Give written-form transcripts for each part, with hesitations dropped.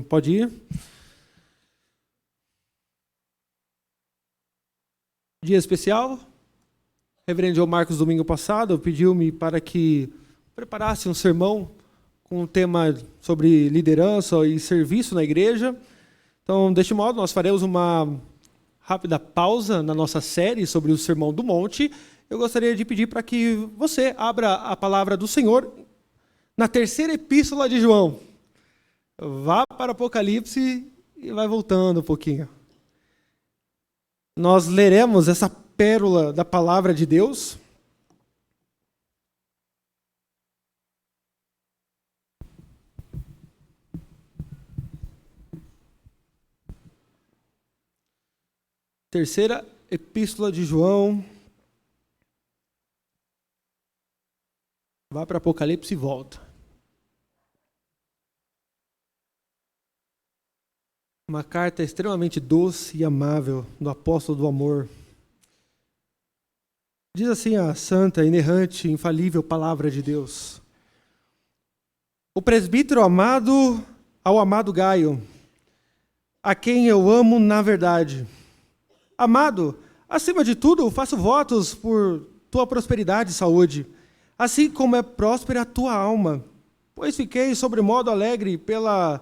Pode ir. Dia especial. Reverendo João Marcos, domingo passado, pediu-me para que preparasse um sermão com um tema sobre liderança e serviço na igreja. Então, deste modo, nós faremos uma rápida pausa na nossa série sobre o Sermão do Monte. Eu gostaria de pedir para que você abra a palavra do Senhor na terceira epístola de João. Vá para Apocalipse e vai voltando um pouquinho. Nós leremos essa pérola da palavra de Deus. Terceira epístola de João. Vá para Apocalipse e volta. Uma carta extremamente doce e amável do apóstolo do amor. Diz assim a santa, inerrante, infalível palavra de Deus. O presbítero amado ao amado Gaio, a quem eu amo na verdade. Amado, acima de tudo, faço votos por tua prosperidade e saúde, assim como é próspera a tua alma, pois fiquei sobremodo alegre pela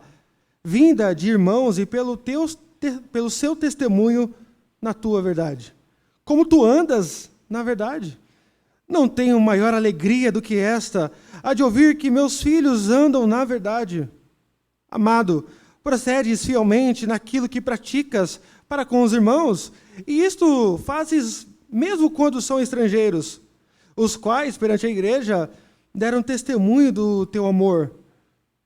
vinda de irmãos e pelo seu testemunho na tua verdade. Como tu andas na verdade. Não tenho maior alegria do que esta, a de ouvir que meus filhos andam na verdade. Amado, procedes fielmente naquilo que praticas para com os irmãos, e isto fazes mesmo quando são estrangeiros, os quais, perante a igreja, deram testemunho do teu amor.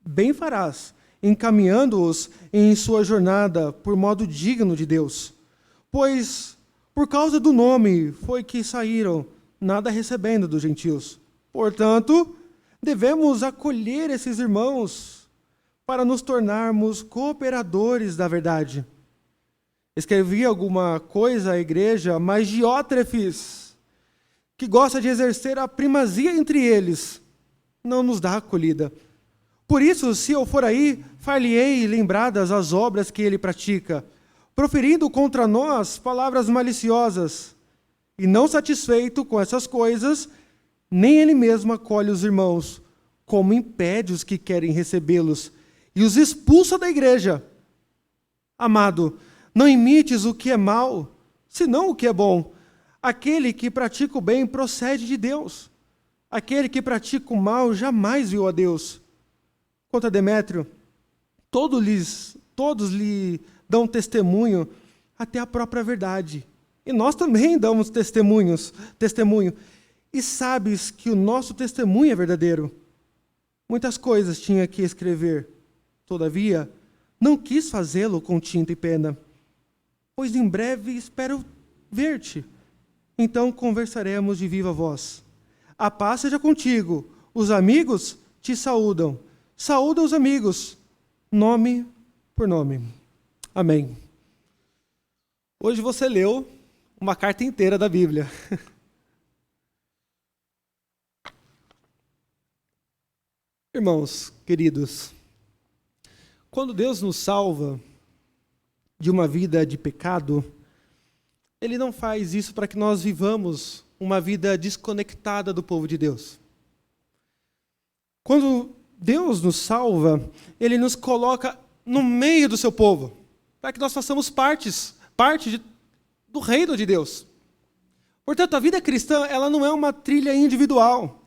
Bem farás, encaminhando-os em sua jornada por modo digno de Deus. Pois, por causa do nome, foi que saíram, nada recebendo dos gentios. Portanto, devemos acolher esses irmãos para nos tornarmos cooperadores da verdade. Escrevi alguma coisa à igreja, mas Diótrefes, que gosta de exercer a primazia entre eles, não nos dá acolhida. Por isso, se eu for aí, far-lhe-ei lembradas as obras que ele pratica, proferindo contra nós palavras maliciosas. E não satisfeito com essas coisas, nem ele mesmo acolhe os irmãos, como impede os que querem recebê-los, e os expulsa da igreja. Amado, não imites o que é mal, senão o que é bom. Aquele que pratica o bem procede de Deus. Aquele que pratica o mal jamais viu a Deus. Quanto a Demétrio, todos lhe dão testemunho até a própria verdade. E nós também damos testemunho. E sabes que o nosso testemunho é verdadeiro. Muitas coisas tinha que escrever. Todavia, não quis fazê-lo com tinta e pena, pois em breve espero ver-te. Então conversaremos de viva voz. A paz seja contigo. Os amigos te saúdam. Saúda os amigos, nome por nome. Amém. Hoje você leu uma carta inteira da Bíblia. Irmãos, queridos, quando Deus nos salva de uma vida de pecado, Ele não faz isso para que nós vivamos uma vida desconectada do povo de Deus. Quando Deus nos salva, Ele nos coloca no meio do seu povo, para que nós façamos parte do reino de Deus. Portanto, a vida cristã, ela não é uma trilha individual.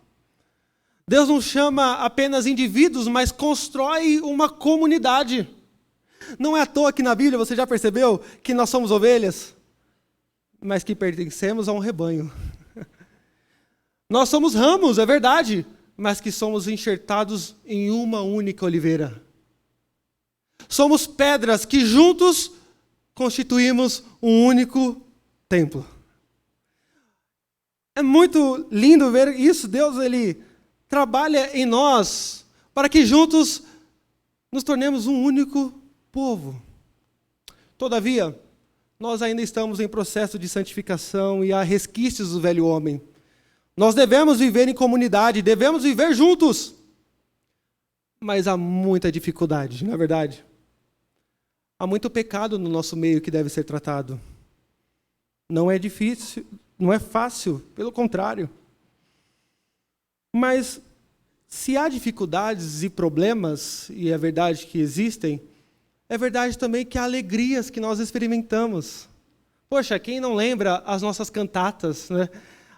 Deus não chama apenas indivíduos, mas constrói uma comunidade. Não é à toa que na Bíblia, você já percebeu que nós somos ovelhas, mas que pertencemos a um rebanho. Nós somos ramos, é verdade, mas que somos enxertados em uma única oliveira. Somos pedras que juntos constituímos um único templo. É muito lindo ver isso. Deus, Ele trabalha em nós para que juntos nos tornemos um único povo. Todavia, nós ainda estamos em processo de santificação e há resquícios do velho homem. Nós devemos viver em comunidade, devemos viver juntos. Mas há muita dificuldade, não é verdade? Há muito pecado no nosso meio que deve ser tratado. Não é difícil, não é fácil, pelo contrário. Mas se há dificuldades e problemas, e é verdade que existem, é verdade também que há alegrias que nós experimentamos. Poxa, quem não lembra as nossas cantatas, né?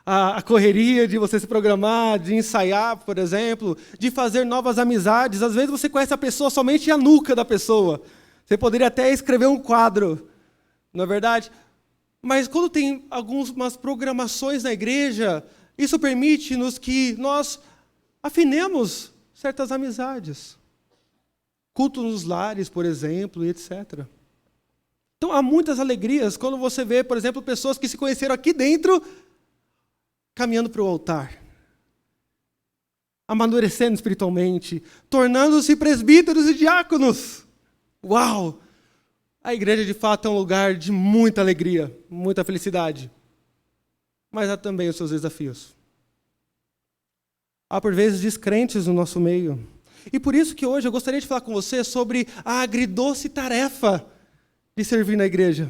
A correria de você se programar, de ensaiar, por exemplo, de fazer novas amizades. Às vezes você conhece a pessoa somente a nuca da pessoa. Você poderia até escrever um quadro, não é verdade? Mas quando tem algumas programações na igreja, isso permite-nos que nós afinemos certas amizades. Culto nos lares, por exemplo, e etc. Então, há muitas alegrias quando você vê, por exemplo, pessoas que se conheceram aqui dentro, caminhando para o altar, amadurecendo espiritualmente, tornando-se presbíteros e diáconos. Uau! A igreja, de fato, é um lugar de muita alegria, muita felicidade. Mas há também os seus desafios. Há, por vezes, descrentes no nosso meio. E por isso que hoje eu gostaria de falar com você sobre a agridoce tarefa de servir na igreja.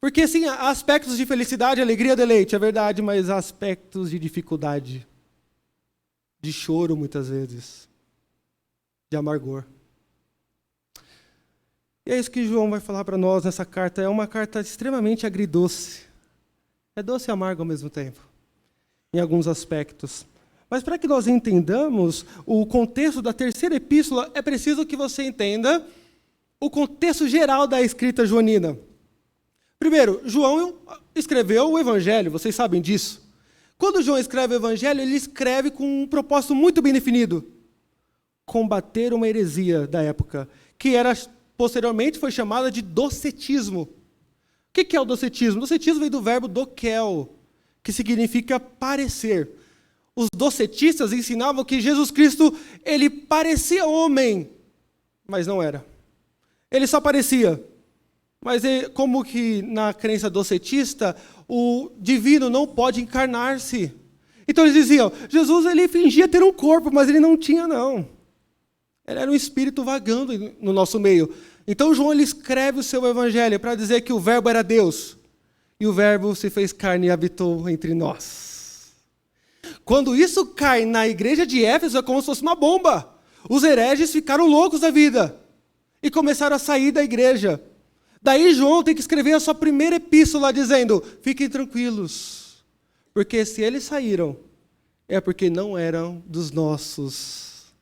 Porque, sim, há aspectos de felicidade, alegria, deleite, é verdade, mas há aspectos de dificuldade, de choro, muitas vezes, de amargor. E é isso que João vai falar para nós nessa carta. É uma carta extremamente agridoce. É doce e amargo ao mesmo tempo, em alguns aspectos. Mas para que nós entendamos o contexto da terceira epístola, é preciso que você entenda o contexto geral da escrita joanina. Primeiro, João escreveu o Evangelho, vocês sabem disso. Quando João escreve o Evangelho, ele escreve com um propósito muito bem definido: combater uma heresia da época, que posteriormente foi chamada de docetismo. O que é o docetismo? O docetismo vem do verbo dokel, que significa parecer. Os docetistas ensinavam que Jesus Cristo, ele parecia homem, mas não era. Ele só parecia. Mas como que na crença docetista, o divino não pode encarnar-se. Então eles diziam, Jesus ele fingia ter um corpo, mas ele não tinha não. Ele era um espírito vagando no nosso meio. Então João ele escreve o seu evangelho para dizer que o verbo era Deus. E o verbo se fez carne e habitou entre nós. Quando isso cai na igreja de Éfeso, é como se fosse uma bomba. Os hereges ficaram loucos da vida e começaram a sair da igreja. Daí João tem que escrever a sua primeira epístola dizendo, fiquem tranquilos, porque se eles saíram, é porque não eram dos nossos.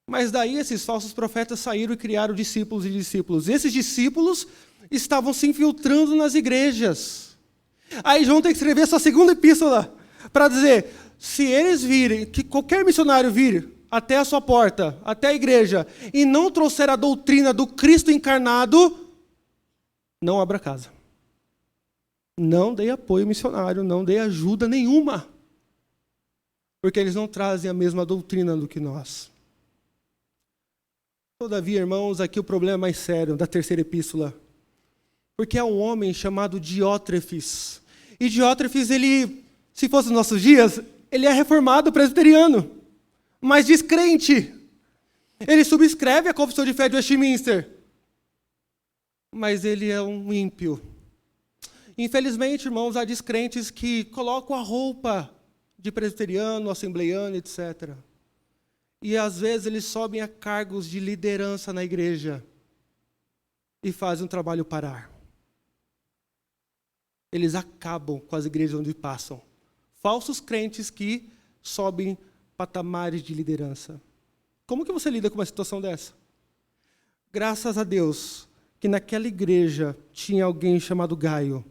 Mas daí esses falsos profetas saíram e criaram discípulos e discípulos. E esses discípulos estavam se infiltrando nas igrejas. Aí João tem que escrever a sua segunda epístola para dizer, se eles virem, que qualquer missionário vir até a sua porta, até a igreja, e não trouxer a doutrina do Cristo encarnado, não abra casa. Não dê apoio missionário, não dê ajuda nenhuma. Porque eles não trazem a mesma doutrina do que nós. Todavia, irmãos, aqui o problema é mais sério, da terceira epístola. Porque há um homem chamado Diótrefes. E Diótrefes, ele, se fosse nos nossos dias, ele é reformado presbiteriano, mas descrente. Ele subscreve a Confissão de Fé de Westminster, mas ele é um ímpio. Infelizmente, irmãos, há descrentes que colocam a roupa de presbiteriano, assembleiano, etc. E às vezes eles sobem a cargos de liderança na igreja e fazem o trabalho parar. Eles acabam com as igrejas onde passam. Falsos crentes que sobem patamares de liderança. Como que você lida com uma situação dessa? Graças a Deus que naquela igreja tinha alguém chamado Gaio,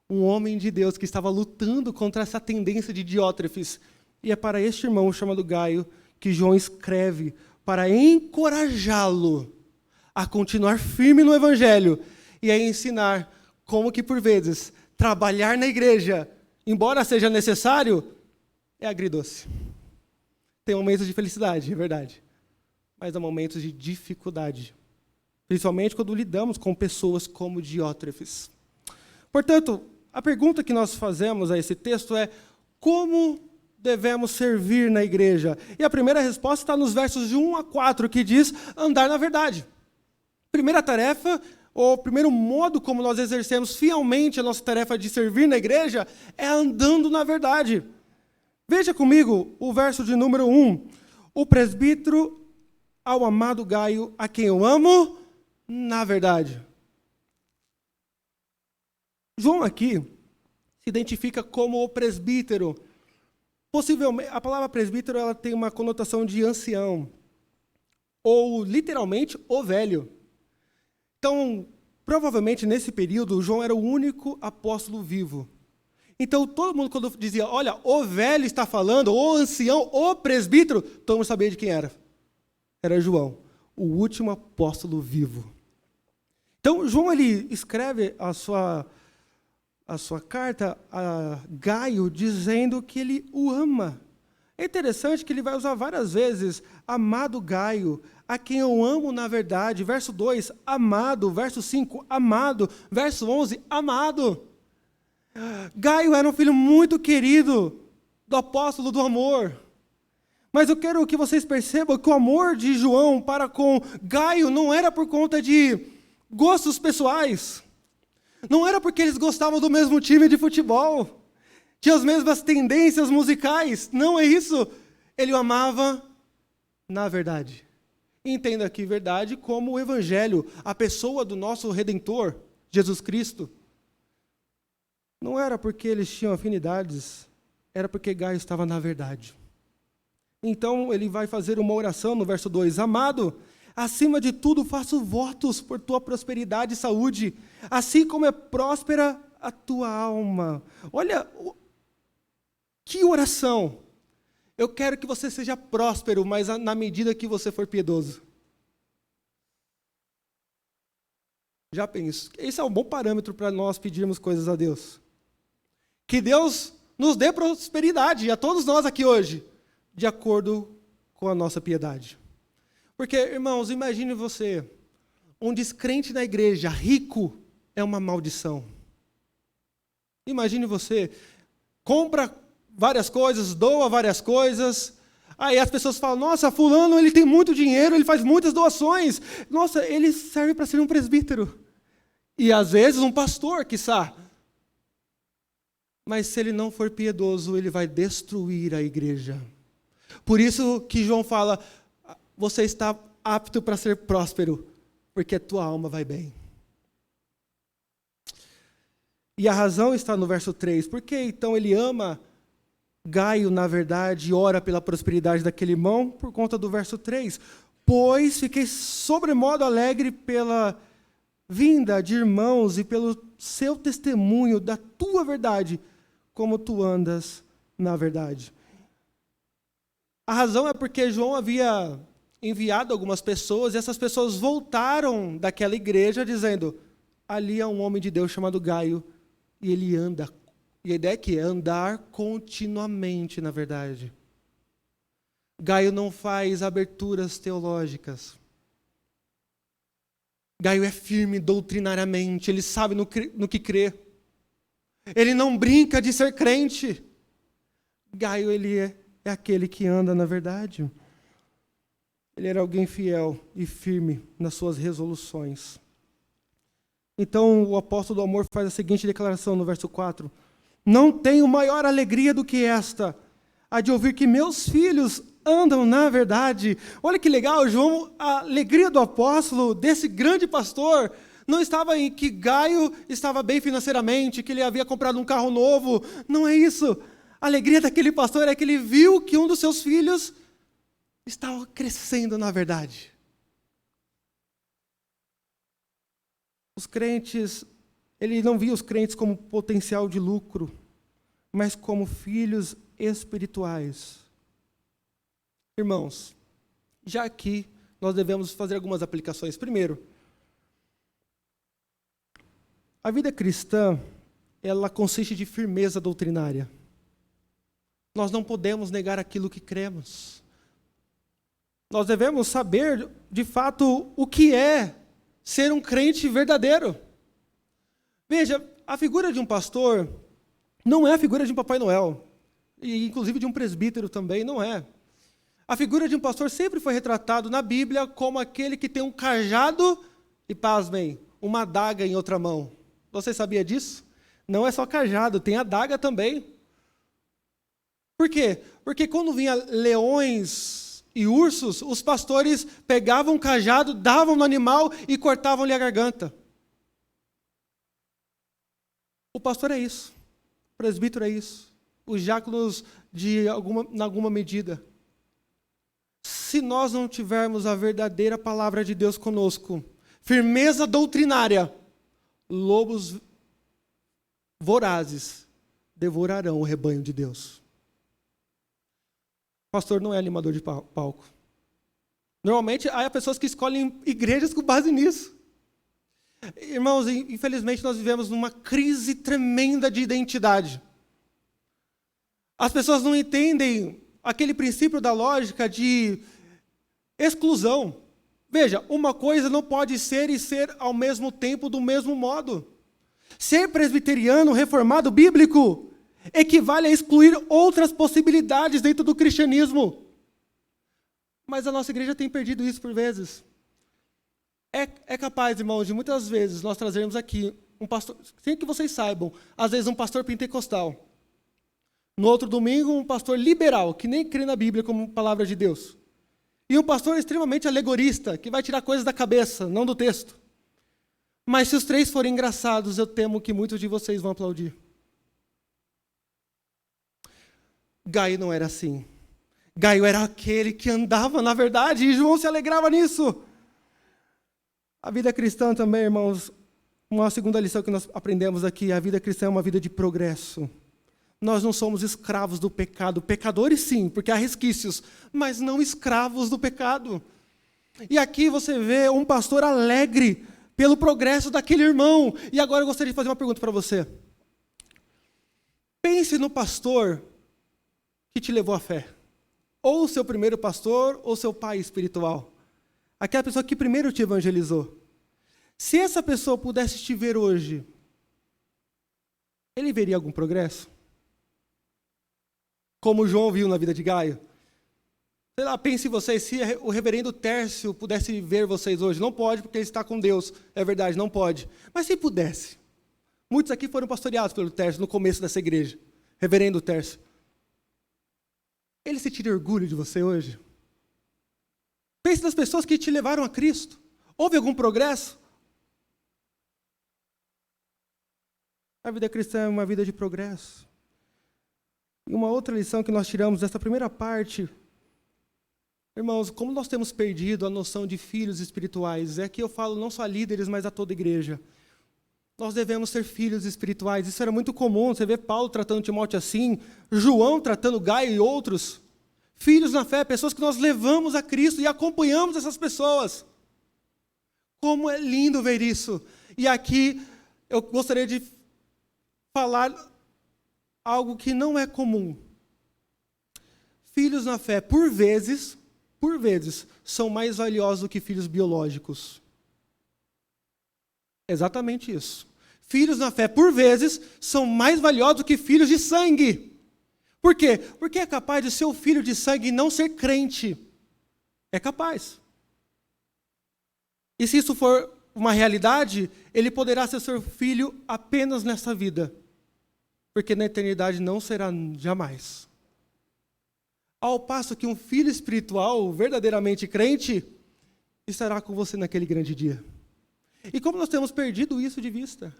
um homem de Deus que estava lutando contra essa tendência de Diótrefes. E é para este irmão chamado Gaio que João escreve para encorajá-lo a continuar firme no Evangelho e a ensinar como que, por vezes, trabalhar na igreja, embora seja necessário, é agridoce. Tem momentos de felicidade, é verdade, mas há momentos de dificuldade, principalmente quando lidamos com pessoas como Diótrefes. Portanto, a pergunta que nós fazemos a esse texto é: como devemos servir na igreja? E a primeira resposta está nos versos de 1 a 4, que diz andar na verdade. Primeira tarefa, ou primeiro modo como nós exercemos fielmente a nossa tarefa de servir na igreja, é andando na verdade. Veja comigo o verso de número 1. O presbítero ao amado Gaio, a quem eu amo, na verdade. João aqui se identifica como o presbítero. Possivelmente, a palavra presbítero ela tem uma conotação de ancião, ou literalmente o velho. Então, provavelmente nesse período, João era o único apóstolo vivo. Então, todo mundo quando dizia, olha, o velho está falando, o ancião, o presbítero, todo mundo sabia de quem era. Era João, o último apóstolo vivo. Então, João ele escreve a sua carta a Gaio dizendo que ele o ama. É interessante que ele vai usar várias vezes, amado Gaio, a quem eu amo na verdade. Verso 2, amado. Verso 5, amado. Verso 11, amado. Gaio era um filho muito querido do apóstolo do amor. Mas eu quero que vocês percebam que o amor de João para com Gaio não era por conta de gostos pessoais. Não era porque eles gostavam do mesmo time de futebol. Tinham as mesmas tendências musicais. Não é isso. Ele o amava na verdade. Entenda aqui verdade como o Evangelho, a pessoa do nosso Redentor, Jesus Cristo. Não era porque eles tinham afinidades, era porque Gaio estava na verdade. Então, ele vai fazer uma oração no verso 2. Amado, acima de tudo, faço votos por tua prosperidade e saúde, assim como é próspera a tua alma. Olha, que oração. Eu quero que você seja próspero, mas na medida que você for piedoso. Já penso. Esse é um bom parâmetro para nós pedirmos coisas a Deus. Que Deus nos dê prosperidade, a todos nós aqui hoje, de acordo com a nossa piedade. Porque, irmãos, imagine você, um descrente na igreja, rico, é uma maldição. Imagine você, compra várias coisas, doa várias coisas, aí as pessoas falam, nossa, fulano, ele tem muito dinheiro, ele faz muitas doações, nossa, ele serve para ser um presbítero. E às vezes um pastor, quiçá. Mas se ele não for piedoso, ele vai destruir a igreja. Por isso que João fala, você está apto para ser próspero, porque a tua alma vai bem. E a razão está no verso 3. Por que então ele ama Gaio, na verdade, e ora pela prosperidade daquele irmão? Por conta do verso 3. Pois fiquei sobremodo alegre pela vinda de irmãos e pelo seu testemunho da tua verdade, como tu andas na verdade. A razão é porque João havia enviado algumas pessoas, e essas pessoas voltaram daquela igreja dizendo, ali há um homem de Deus chamado Gaio, e ele anda. E a ideia é que é andar continuamente na verdade. Gaio não faz aberturas teológicas. Gaio é firme doutrinariamente, ele sabe no que crê. Ele não brinca de ser crente. Gaio, ele é aquele que anda na verdade. Ele era alguém fiel e firme nas suas resoluções. Então, o apóstolo do amor faz a seguinte declaração no verso 4. Não tenho maior alegria do que esta, a de ouvir que meus filhos andam na verdade. Olha que legal, João, a alegria do apóstolo, desse grande pastor, não estava em que Gaio estava bem financeiramente, que ele havia comprado um carro novo. Não é isso. A alegria daquele pastor é que ele viu que um dos seus filhos estava crescendo na verdade. Os crentes, ele não via os crentes como potencial de lucro, mas como filhos espirituais. Irmãos, já aqui nós devemos fazer algumas aplicações. Primeiro, a vida cristã, ela consiste de firmeza doutrinária. Nós não podemos negar aquilo que cremos. Nós devemos saber, de fato, o que é ser um crente verdadeiro. Veja, a figura de um pastor não é a figura de um Papai Noel, e inclusive de um presbítero também, não é. A figura de um pastor sempre foi retratado na Bíblia como aquele que tem um cajado e, pasmem, uma adaga em outra mão. Você sabia disso? Não é só cajado, tem adaga também. Por quê? Porque quando vinha leões e ursos, os pastores pegavam o cajado, davam no animal e cortavam-lhe a garganta. O pastor é isso. O presbítero é isso. Os diáconos, em alguma medida. Se nós não tivermos a verdadeira palavra de Deus conosco, firmeza doutrinária, lobos vorazes devorarão o rebanho de Deus. O pastor não é animador de palco. Normalmente, há pessoas que escolhem igrejas com base nisso. Irmãos, infelizmente, nós vivemos numa crise tremenda de identidade. As pessoas não entendem aquele princípio da lógica de exclusão. Veja, uma coisa não pode ser e ser ao mesmo tempo do mesmo modo. Ser presbiteriano, reformado, bíblico, equivale a excluir outras possibilidades dentro do cristianismo. Mas a nossa igreja tem perdido isso por vezes. É capaz, irmãos, de muitas vezes nós trazermos aqui um pastor, sem que vocês saibam, às vezes um pastor pentecostal. No outro domingo, um pastor liberal, que nem crê na Bíblia como palavra de Deus. E um pastor extremamente alegorista, que vai tirar coisas da cabeça, não do texto. Mas se os três forem engraçados, eu temo que muitos de vocês vão aplaudir. Gaio não era assim. Gaio era aquele que andava na verdade, e João se alegrava nisso. A vida cristã também, irmãos, uma segunda lição que nós aprendemos aqui, a vida cristã é uma vida de progresso. Nós não somos escravos do pecado, pecadores sim, porque há resquícios, mas não escravos do pecado. E aqui você vê um pastor alegre pelo progresso daquele irmão. E agora eu gostaria de fazer uma pergunta para você. Pense no pastor que te levou à fé. Ou o seu primeiro pastor, ou seu pai espiritual. Aquela pessoa que primeiro te evangelizou. Se essa pessoa pudesse te ver hoje, ele veria algum progresso? Como João viu na vida de Gaio? Sei lá, pense vocês, se o reverendo Tércio pudesse ver vocês hoje. Não pode, porque ele está com Deus. É verdade, não pode. Mas se pudesse. Muitos aqui foram pastoreados pelo Tércio no começo dessa igreja. Reverendo Tércio. Ele se tira orgulho de você hoje? Pense nas pessoas que te levaram a Cristo. Houve algum progresso? A vida cristã é uma vida de progresso. E uma outra lição que nós tiramos dessa primeira parte, irmãos, como nós temos perdido a noção de filhos espirituais. É que eu falo não só a líderes, mas a toda a igreja. Nós devemos ser filhos espirituais. Isso era muito comum. Você vê Paulo tratando Timóteo assim, João tratando Gaio e outros. Filhos na fé, pessoas que nós levamos a Cristo e acompanhamos essas pessoas. Como é lindo ver isso. E aqui eu gostaria de falar algo que não é comum. Filhos na fé, por vezes, são mais valiosos do que filhos biológicos. Exatamente isso. Filhos na fé, por vezes, são mais valiosos do que filhos de sangue. Por quê? Porque é capaz de seu filho de sangue não ser crente. É capaz. E se isso for uma realidade, ele poderá ser seu filho apenas nessa vida. Porque na eternidade não será jamais. Ao passo que um filho espiritual, verdadeiramente crente, estará com você naquele grande dia. E como nós temos perdido isso de vista?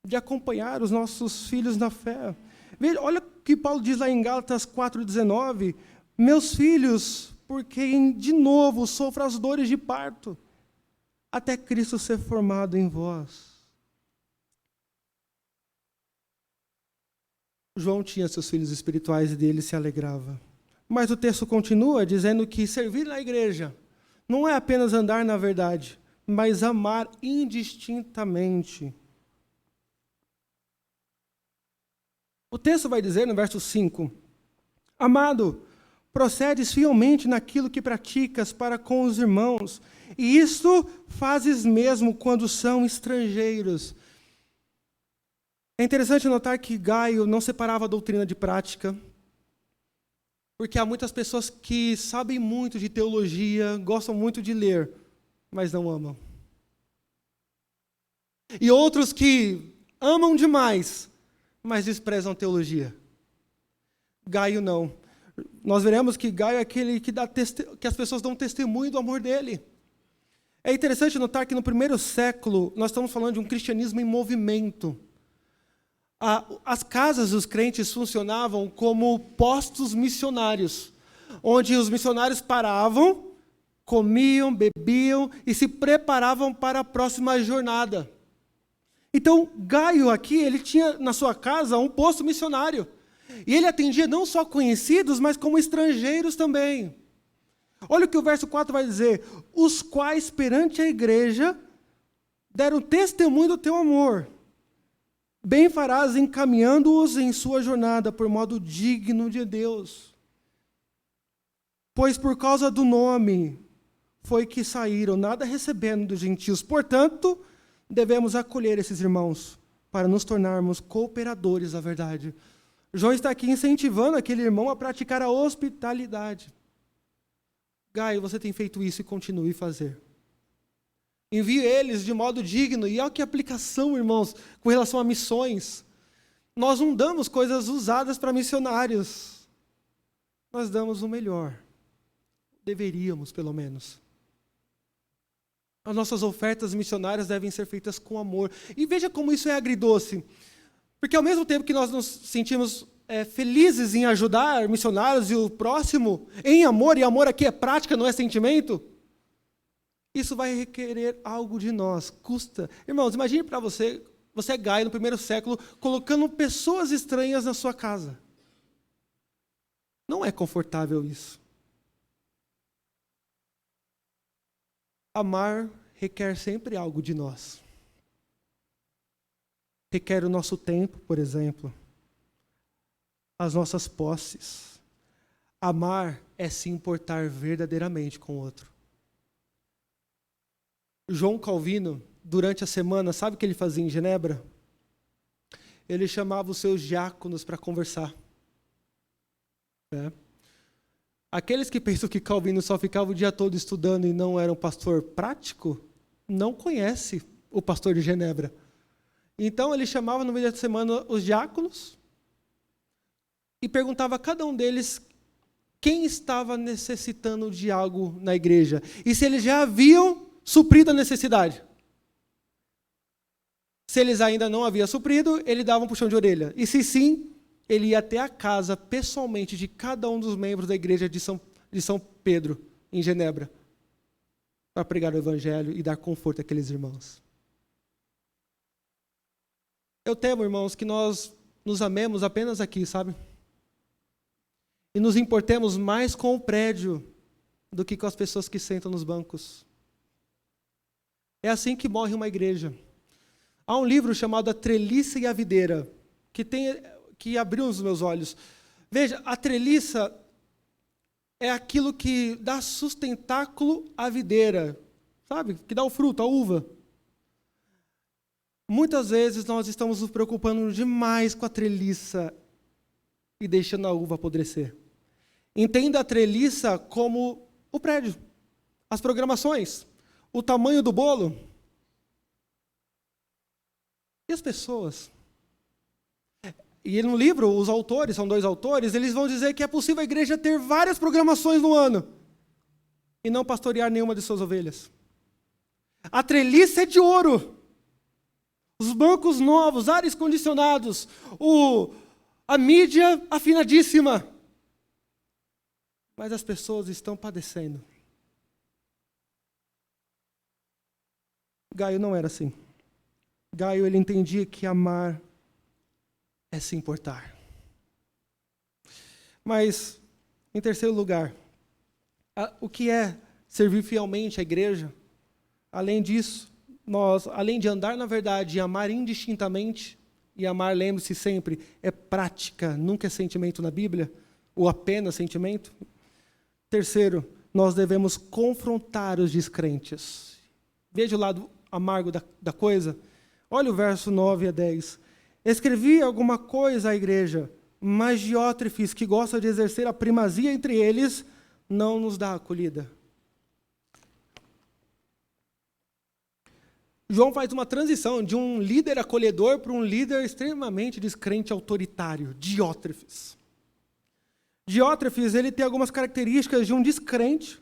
De acompanhar os nossos filhos na fé. Veja, olha o que Paulo diz lá em Gálatas 4,19. Meus filhos, porque de novo sofro as dores de parto, até Cristo ser formado em vós. João tinha seus filhos espirituais e dele se alegrava. Mas o texto continua dizendo que servir na igreja não é apenas andar na verdade, mas amar indistintamente. O texto vai dizer no verso 5, amado, procedes fielmente naquilo que praticas para com os irmãos, e isto fazes mesmo quando são estrangeiros. É interessante notar que Gaio não separava a doutrina de prática, porque há muitas pessoas que sabem muito de teologia, gostam muito de ler, mas não amam. E outros que amam demais, mas desprezam teologia. Gaio não. Nós veremos que Gaio é aquele que as pessoas dão testemunho do amor dele. É interessante notar que no primeiro século, nós estamos falando de um cristianismo em movimento. As casas dos crentes funcionavam como postos missionários, onde os missionários paravam, comiam, bebiam e se preparavam para a próxima jornada. Então, Gaio aqui, ele tinha na sua casa um posto missionário. E ele atendia não só conhecidos, mas como estrangeiros também. Olha o que o verso 4 vai dizer: os quais perante a igreja deram testemunho do teu amor. Bem farás encaminhando-os em sua jornada por modo digno de Deus. Pois por causa do nome foi que saíram, nada recebendo dos gentios. Portanto, devemos acolher esses irmãos para nos tornarmos cooperadores da verdade. João está aqui incentivando aquele irmão a praticar a hospitalidade. Gaio, você tem feito isso e continue a fazer. Envie eles de modo digno. E olha que aplicação, irmãos, com relação a missões. Nós não damos coisas usadas para missionários. Nós damos o melhor. Deveríamos, pelo menos. As nossas ofertas missionárias devem ser feitas com amor. E veja como isso é agridoce. Porque ao mesmo tempo que nós nos sentimos felizes em ajudar missionários e o próximo em amor, e amor aqui é prática, não é sentimento, isso vai requerer algo de nós, custa. Irmãos, imagine para você é Gaio no primeiro século, colocando pessoas estranhas na sua casa. Não é confortável isso. Amar requer sempre algo de nós. Requer o nosso tempo, por exemplo, as nossas posses. Amar é se importar verdadeiramente com o outro. João Calvino, durante a semana, sabe o que ele fazia em Genebra? Ele chamava os seus diáconos para conversar. Aqueles que pensam que Calvino só ficava o dia todo estudando e não era um pastor prático, não conhece o pastor de Genebra. Então ele chamava no meio da semana os diáconos e perguntava a cada um deles quem estava necessitando de algo na igreja e se eles já haviam suprido a necessidade. Se eles ainda não haviam suprido, ele dava um puxão de orelha. E se sim, ele ia até a casa pessoalmente de cada um dos membros da igreja de São Pedro, em Genebra, para pregar o evangelho e dar conforto àqueles irmãos. Eu temo, irmãos, que nós nos amemos apenas aqui, sabe? E nos importemos mais com o prédio do que com as pessoas que sentam nos bancos. É assim que morre uma igreja. Há um livro chamado A Treliça e a Videira, que abriu os meus olhos. Veja, a treliça é aquilo que dá sustentáculo à videira, sabe? Que dá o fruto, a uva. Muitas vezes nós estamos nos preocupando demais com a treliça e deixando a uva apodrecer. Entenda a treliça como o prédio, as programações, o tamanho do bolo. E as pessoas? E no livro, os autores, são 2 autores, eles vão dizer que é possível a igreja ter várias programações no ano e não pastorear nenhuma de suas ovelhas. A treliça é de ouro. Os bancos novos, ares condicionados, a mídia afinadíssima. Mas as pessoas estão padecendo. Gaio não era assim. Gaio, ele entendia que amar é se importar. Mas, em terceiro lugar, o que é servir fielmente à igreja? Além disso, nós, além de andar na verdade e amar indistintamente, e amar, lembre-se sempre, é prática, nunca é sentimento na Bíblia, ou apenas sentimento. Terceiro, nós devemos confrontar os descrentes. Veja o lado amargo da coisa. Olha o verso 9 a 10. Escrevi alguma coisa à igreja, mas Diótrefes, que gosta de exercer a primazia entre eles, não nos dá acolhida. João faz uma transição de um líder acolhedor para um líder extremamente descrente e autoritário, Diótrefes. Diótrefes, ele tem algumas características de um descrente,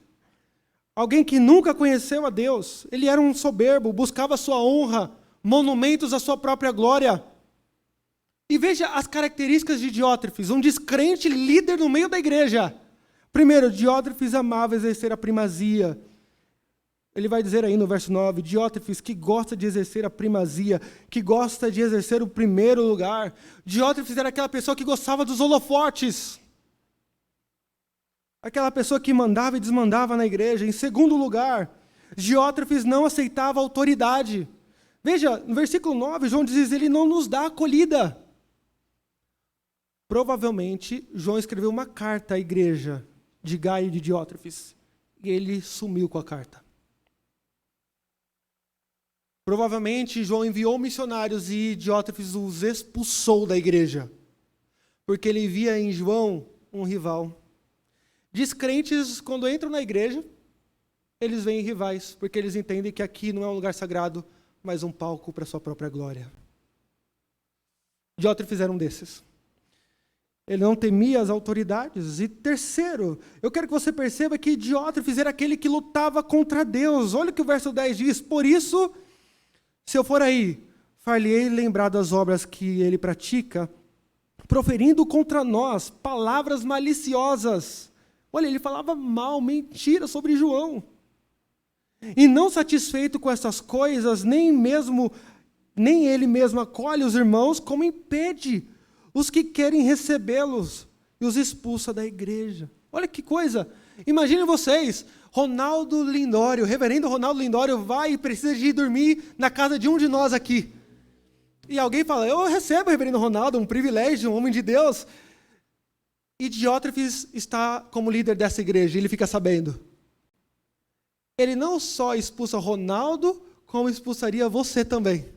alguém que nunca conheceu a Deus. Ele era um soberbo, buscava sua honra, monumentos à sua própria glória. E veja as características de Diótrefes, um descrente líder no meio da igreja. Primeiro, Diótrefes amava exercer a primazia. Ele vai dizer aí no verso 9, Diótrefes que gosta de exercer a primazia, que gosta de exercer o primeiro lugar. Diótrefes era aquela pessoa que gostava dos holofotes. Aquela pessoa que mandava e desmandava na igreja. Em segundo lugar, Diótrefes não aceitava autoridade. Veja, no versículo 9, João diz, ele não nos dá acolhida. Provavelmente, João escreveu uma carta à igreja de Gaio e de Diótrefes. E ele sumiu com a carta. Provavelmente, João enviou missionários e Diótrefes os expulsou da igreja. Porque ele via em João um rival. Descrentes, quando entram na igreja, eles veem rivais, porque eles entendem que aqui não é um lugar sagrado, mas um palco para a sua própria glória. Diótrefes era um desses. Ele não temia as autoridades. E terceiro, eu quero que você perceba que Diótrefes era aquele que lutava contra Deus. Olha o que o verso 10 diz. Por isso, se eu for aí, far-lhe-ei lembrar das obras que ele pratica, proferindo contra nós palavras maliciosas. Olha, ele falava mal, mentira sobre João. E não satisfeito com essas coisas, nem ele mesmo acolhe os irmãos, como impede os que querem recebê-los e os expulsa da igreja. Olha que coisa. Imaginem vocês, Ronaldo Lindório, o reverendo Ronaldo Lindório vai e precisa de ir dormir na casa de um de nós aqui. E alguém fala, eu recebo o reverendo Ronaldo, um privilégio, um homem de Deus. E Diótrefes está como líder dessa igreja, ele fica sabendo. Ele não só expulsa Ronaldo, como expulsaria você também.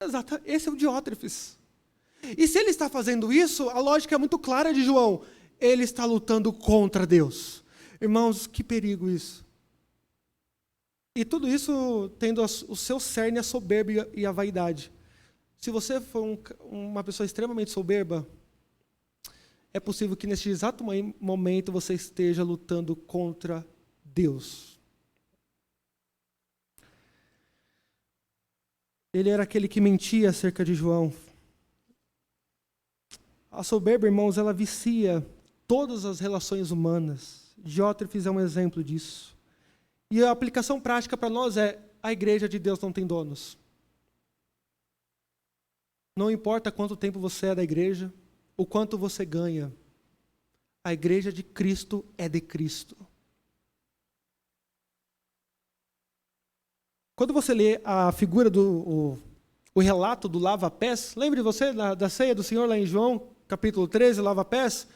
Exato, esse é o Diótrefes. E se ele está fazendo isso, a lógica é muito clara de João. Ele está lutando contra Deus. Irmãos, que perigo isso. E tudo isso tendo o seu cerne a soberba e a vaidade. Se você for uma pessoa extremamente soberba, é possível que neste exato momento você esteja lutando contra Deus. Ele era aquele que mentia acerca de João. A soberba, irmãos, ela vicia todas as relações humanas. Diótrefes é um exemplo disso. E a aplicação prática para nós é, a igreja de Deus não tem donos. Não importa quanto tempo você é da igreja, o quanto você ganha. A igreja de Cristo é de Cristo. Quando você lê a figura o relato do lava-pés, lembre você da ceia do Senhor lá em João, capítulo 13, lava-pés?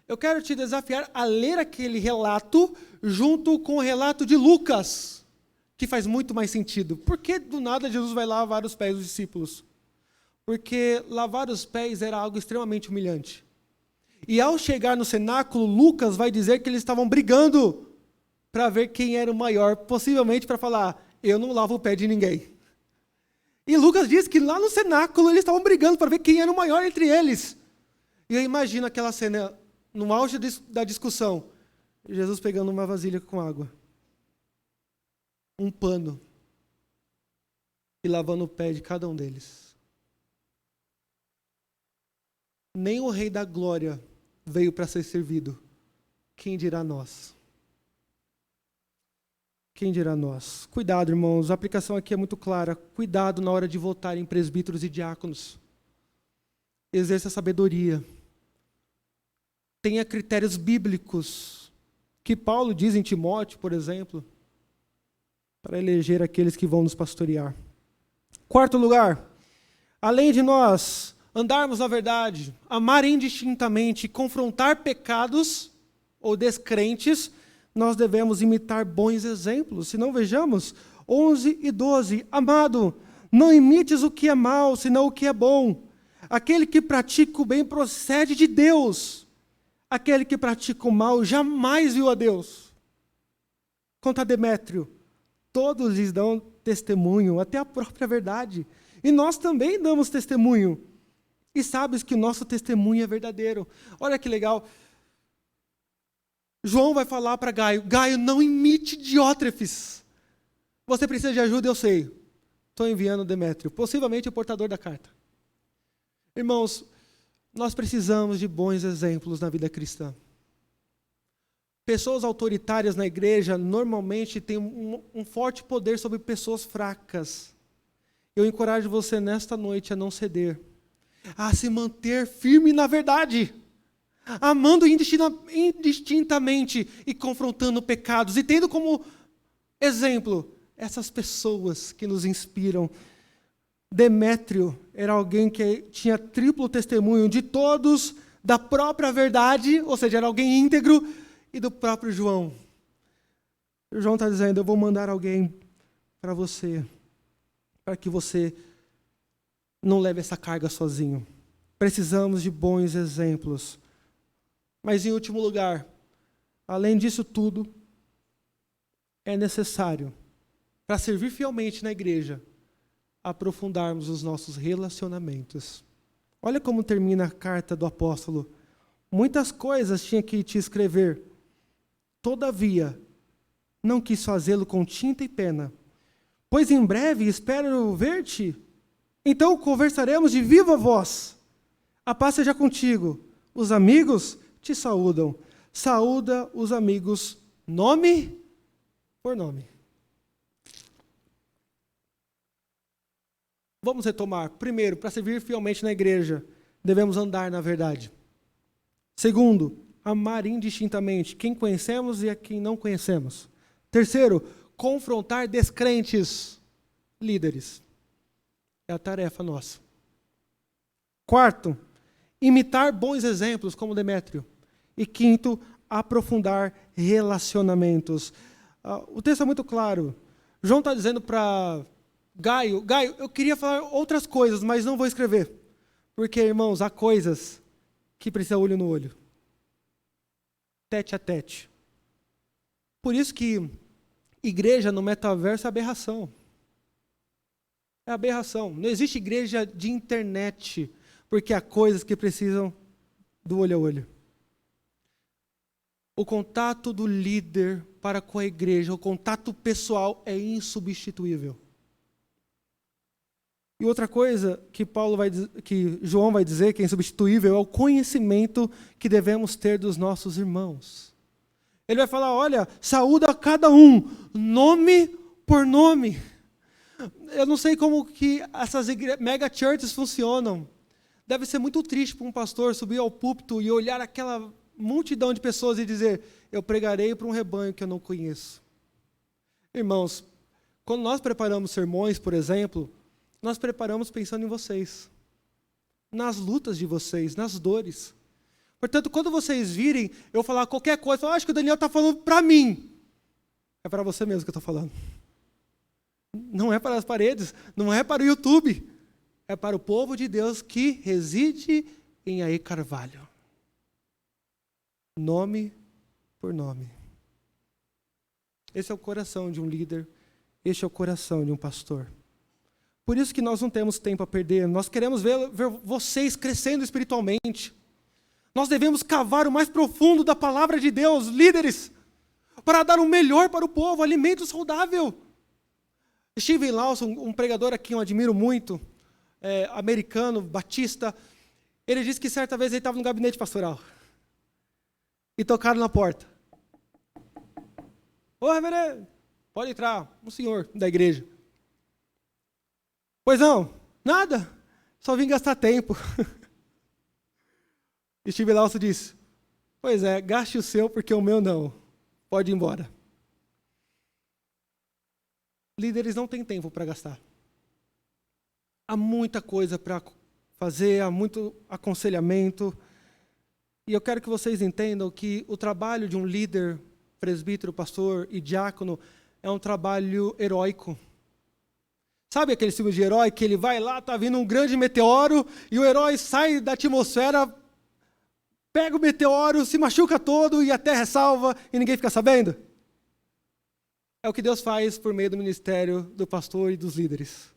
Eu quero te desafiar a ler aquele relato junto com o relato de Lucas, que faz muito mais sentido. Por que do nada Jesus vai lavar os pés dos discípulos? Porque lavar os pés era algo extremamente humilhante. E ao chegar no cenáculo, Lucas vai dizer que eles estavam brigando para ver quem era o maior, possivelmente para falar, eu não lavo o pé de ninguém. E Lucas diz que lá no cenáculo eles estavam brigando para ver quem era o maior entre eles. E eu imagino aquela cena, no auge da discussão, Jesus pegando uma vasilha com água, um pano, e lavando o pé de cada um deles. Nem o Rei da Glória veio para ser servido. Quem dirá nós? Quem dirá nós? Cuidado, irmãos, a aplicação aqui é muito clara. Cuidado na hora de votar em presbíteros e diáconos. Exerça sabedoria. Tenha critérios bíblicos, que Paulo diz em Timóteo, por exemplo, para eleger aqueles que vão nos pastorear. Quarto lugar, além de nós andarmos na verdade, amar indistintamente, confrontar pecados ou descrentes, nós devemos imitar bons exemplos. Se não, vejamos 11 e 12. Amado, não imites o que é mal, senão o que é bom. Aquele que pratica o bem procede de Deus. Aquele que pratica o mal jamais viu a Deus. Quanto a Demétrio, Todos lhes dão testemunho, até a própria verdade. E nós também damos testemunho. E sabes que o nosso testemunho é verdadeiro. Olha que legal. João vai falar para Gaio: Gaio, não imite Diótrefes. Você precisa de ajuda, eu sei. Estou enviando Demétrio, possivelmente o portador da carta. Irmãos, nós precisamos de bons exemplos na vida cristã. Pessoas autoritárias na igreja normalmente têm um forte poder sobre pessoas fracas. Eu encorajo você nesta noite a não ceder, a se manter firme na verdade, amando indistintamente e confrontando pecados, e tendo como exemplo essas pessoas que nos inspiram. Demétrio era alguém que tinha triplo testemunho de todos, da própria verdade, ou seja, era alguém íntegro, e do próprio João. O João está dizendo: eu vou mandar alguém para você, para que você não leve essa carga sozinho. Precisamos de bons exemplos. Mas, em último lugar, além disso tudo, é necessário, para servir fielmente na igreja, aprofundarmos os nossos relacionamentos. Olha como termina a carta do apóstolo. Muitas coisas tinha que te escrever, todavia, não quis fazê-lo com tinta e pena, pois em breve espero ver-te. Então conversaremos de viva voz. A paz seja contigo. Os amigos te saúdam. Saúda os amigos, nome por nome. Vamos retomar. Primeiro, para servir fielmente na igreja, devemos andar na verdade. Segundo, amar indistintamente quem conhecemos e a quem não conhecemos. Terceiro, confrontar descrentes, líderes. É a tarefa nossa. Quarto, imitar bons exemplos, como Demétrio. E quinto, aprofundar relacionamentos. O texto é muito claro. João está dizendo para Gaio, eu queria falar outras coisas, mas não vou escrever. Porque, irmãos, há coisas que precisam olho no olho. Tete a tete. Por isso que igreja no metaverso é aberração. É aberração. Não existe igreja de internet, porque há coisas que precisam do olho a olho. O contato do líder para com a igreja, o contato pessoal é insubstituível. E outra coisa que João vai dizer que é insubstituível é o conhecimento que devemos ter dos nossos irmãos. Ele vai falar: olha, saúda cada um, nome por nome. Eu não sei como que essas mega churches funcionam. Deve ser muito triste para um pastor subir ao púlpito e olhar aquela multidão de pessoas e dizer: eu pregarei para um rebanho que eu não conheço. Irmãos, quando nós preparamos sermões, por exemplo, nós preparamos pensando em vocês, nas lutas de vocês, nas dores. Portanto, quando vocês virem eu falar qualquer coisa, acho que o Daniel está falando para mim. É para você mesmo que eu estou falando. Não é para as paredes, não é para o YouTube. É para o povo de Deus que reside em Aê Carvalho. Nome por nome. Esse é o coração de um líder, este é o coração de um pastor. Por isso que nós não temos tempo a perder. Nós queremos ver vocês crescendo espiritualmente. Nós devemos cavar o mais profundo da palavra de Deus, líderes, para dar o melhor para o povo, alimento saudável. Steven Lawson, um pregador a quem eu admiro muito, americano, batista, ele disse que certa vez ele estava no gabinete pastoral. E tocaram na porta. Ô, reverendo, pode entrar, um senhor da igreja. Pois não, nada, só vim gastar tempo. E Steve Lawson disse: pois é, gaste o seu porque o meu não, pode ir embora. Líderes não têm tempo para gastar. Há muita coisa para fazer, há muito aconselhamento. E eu quero que vocês entendam que o trabalho de um líder, presbítero, pastor e diácono é um trabalho heróico. Sabe aquele filme de herói que ele vai lá, está vindo um grande meteoro, e o herói sai da atmosfera, pega o meteoro, se machuca todo e a terra é salva e ninguém fica sabendo? É o que Deus faz por meio do ministério do pastor e dos líderes.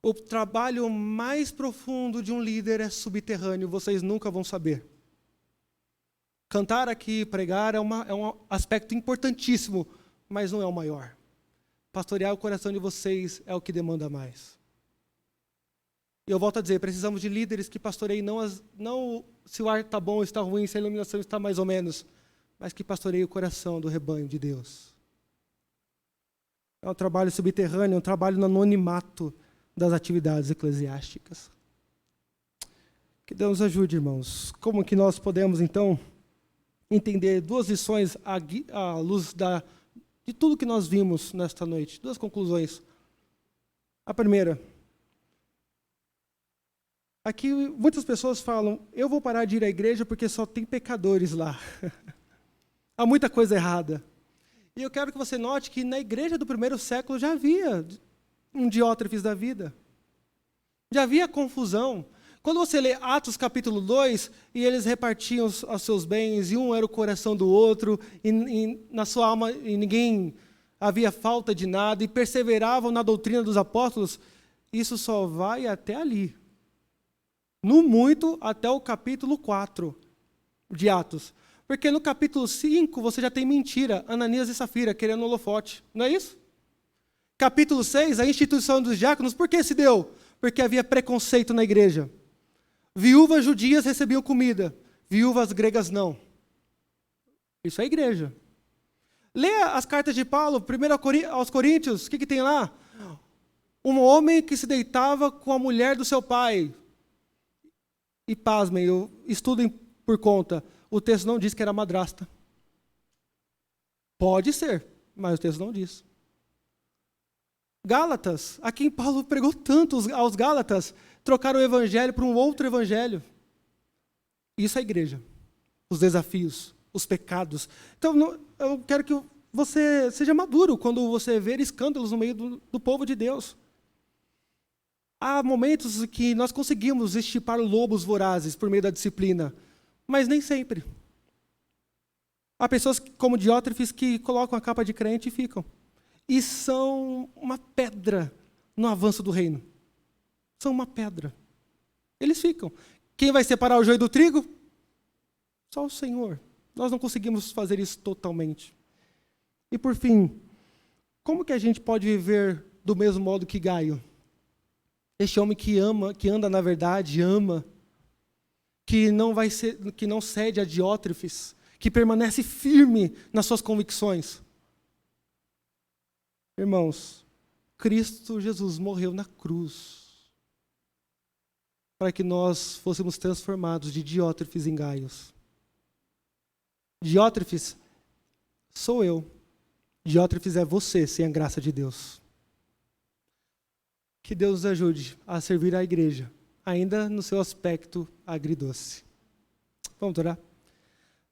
O trabalho mais profundo de um líder é subterrâneo, vocês nunca vão saber. Cantar aqui, pregar é um aspecto importantíssimo, mas não é o maior. Pastorear o coração de vocês é o que demanda mais. E eu volto a dizer, precisamos de líderes que pastoreiem não se o ar está bom ou está ruim, se a iluminação está mais ou menos, mas que pastoreiem o coração do rebanho de Deus. É um trabalho subterrâneo, é um trabalho no anonimato das atividades eclesiásticas. Que Deus nos ajude, irmãos. Como que nós podemos, então, entender duas lições à luz de tudo que nós vimos nesta noite? Duas conclusões. A primeira, aqui muitas pessoas falam, eu vou parar de ir à igreja porque só tem pecadores lá. Há muita coisa errada. E eu quero que você note que na igreja do primeiro século já havia um Diótrefes da vida. Já havia confusão. Quando você lê Atos capítulo 2, e eles repartiam os seus bens, e um era o coração do outro, e na sua alma e ninguém havia falta de nada, e perseveravam na doutrina dos apóstolos, isso só vai até ali. No muito, até o capítulo 4 de Atos. Porque no capítulo 5 você já tem mentira, Ananias e Safira querendo holofote, não é isso? Capítulo 6, a instituição dos diáconos, por que se deu? Porque havia preconceito na igreja. Viúvas judias recebiam comida, viúvas gregas não. Isso é igreja. Leia as cartas de Paulo, primeiro aos Coríntios, o que tem lá? Um homem que se deitava com a mulher do seu pai. E pasmem, estudem por conta. O texto não diz que era madrasta. Pode ser, mas o texto não diz. Gálatas, a quem Paulo pregou tanto aos Gálatas, trocaram o evangelho por um outro evangelho. Isso é a igreja. Os desafios, os pecados. Então, eu quero que você seja maduro quando você ver escândalos no meio do povo de Deus. Há momentos que nós conseguimos estipar lobos vorazes por meio da disciplina, mas nem sempre. Há pessoas como Diótrefes que colocam a capa de crente e ficam. E são uma pedra no avanço do reino. São uma pedra. Eles ficam. Quem vai separar o joio do trigo? Só o Senhor. Nós não conseguimos fazer isso totalmente. E por fim, como que a gente pode viver do mesmo modo que Gaio? Este homem que ama, que anda na verdade, ama, que não cede a Diótrefes, que permanece firme nas suas convicções. Irmãos, Cristo Jesus morreu na cruz para que nós fôssemos transformados de Diótrefes em Gaios. Diótrefes sou eu. Diótrefes é você, sem a graça de Deus. Que Deus nos ajude a servir a igreja, ainda no seu aspecto agridoce. Vamos orar?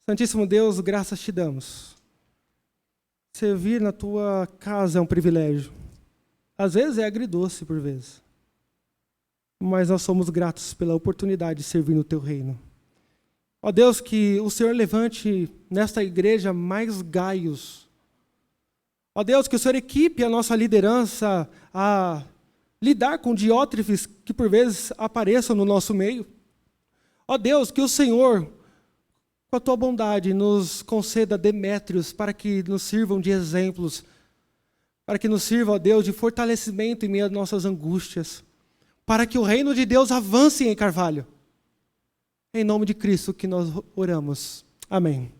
Santíssimo Deus, graças te damos. Servir na tua casa é um privilégio. Às vezes é agridoce, por vezes. Mas nós somos gratos pela oportunidade de servir no teu reino. Ó Deus, que o Senhor levante nesta igreja mais Gaios. Ó Deus, que o Senhor equipe a nossa liderança a lidar com Diótrefes que por vezes apareçam no nosso meio. Ó Deus, que o Senhor, com a tua bondade, nos conceda Demétrios para que nos sirvam de exemplos, para que nos sirva, ó Deus, de fortalecimento em meio às nossas angústias, para que o reino de Deus avance em Carvalho. Em nome de Cristo que nós oramos. Amém.